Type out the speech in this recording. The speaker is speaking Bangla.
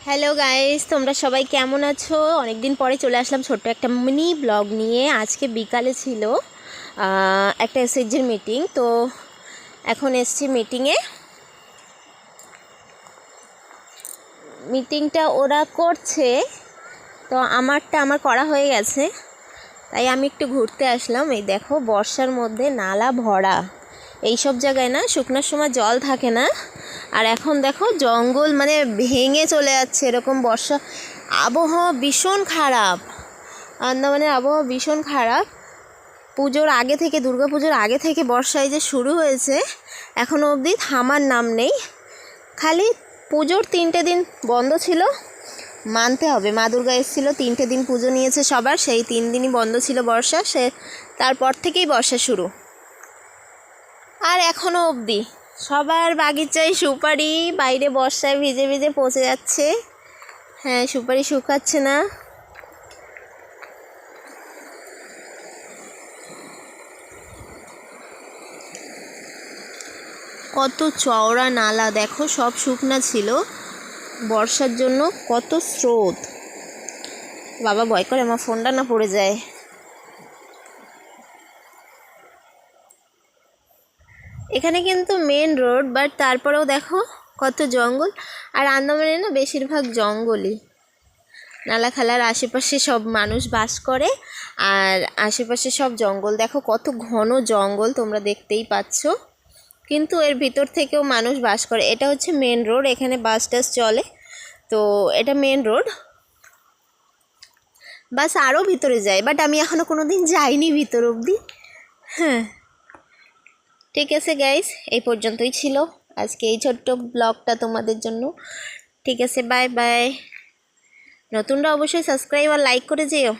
হ্যালো গাইস, তোমরা সবাই কেমন আছো? অনেক দিন পরে চলে আসলাম ছোট্ট একটা মিনি ব্লগ নিয়ে। আজকে বিকালে ছিল একটা এসএইচজির মিটিং, তো এখন এসছি মিটিংটা ওরা করছে। তো আমার করা হয়ে গেছে, তাই আমি একটু ঘুরতে আসলাম। এই দেখো, বর্ষার মধ্যে নালা ভরা। এই সব জায়গায় না শুকনোর সময় জল থাকে না, আর এখন দেখো জঙ্গল মানে ভেঙে চলে যাচ্ছে এরকম বর্ষা। আবহাওয়া ভীষণ খারাপ, আন্দামানের আবহাওয়া ভীষণ খারাপ। পুজোর আগে থেকে, দুর্গা পুজোর আগে থেকে বর্ষায় যে শুরু হয়েছে, এখনও অবধি থামার নাম নেই। খালি পুজোর 3টে দিন বন্ধ ছিল, মানতে হবে। মা দুর্গা এসেছিলো, 3টে দিন পুজো নিয়েছে সবার, সেই 3 দিনই বন্ধ ছিল বর্ষা। তারপর থেকেই বর্ষা শুরু, আর এখনও অবধি সবার বাগিচায় সুপারি বাইরে বর্ষায় ভিজে ভিজে পচে যাচ্ছে। হ্যাঁ, সুপারি শুকাচ্ছে না। কত চওড়া নালা দেখো, সব শুকনা ছিল, বর্ষার জন্য কত স্রোত। বাবা ভয় করে আমার ফোনটা না পড়ে যায়। এখানে কিন্তু মেন রোড, বাট তারপরেও দেখো কত জঙ্গল। আর আন্দামানে না বেশিরভাগ জঙ্গলই, নালা খালার আশেপাশে সব মানুষ বাস করে, আর আশেপাশে সব জঙ্গল। দেখো কত ঘন জঙ্গল, তোমরা দেখতেই পাচ্ছ, কিন্তু এর ভিতর থেকেও মানুষ বাস করে। এটা হচ্ছে মেন রোড, এখানে বাস টাস চলে, তো এটা মেন রোড। বাস আরও ভিতরে যায়, বাট আমি এখনও কোনো দিন যাইনি ভিতর অবধি। হ্যাঁ, ঠিক আছে গাইস, এই পর্যন্তই ছিল আজকে এই ছোট্ট ব্লগটা তোমাদের জন্য। ঠিক আছে, বাই বাই। নতুনরা অবশ্যই সাবস্ক্রাইব আর লাইক করে যেও।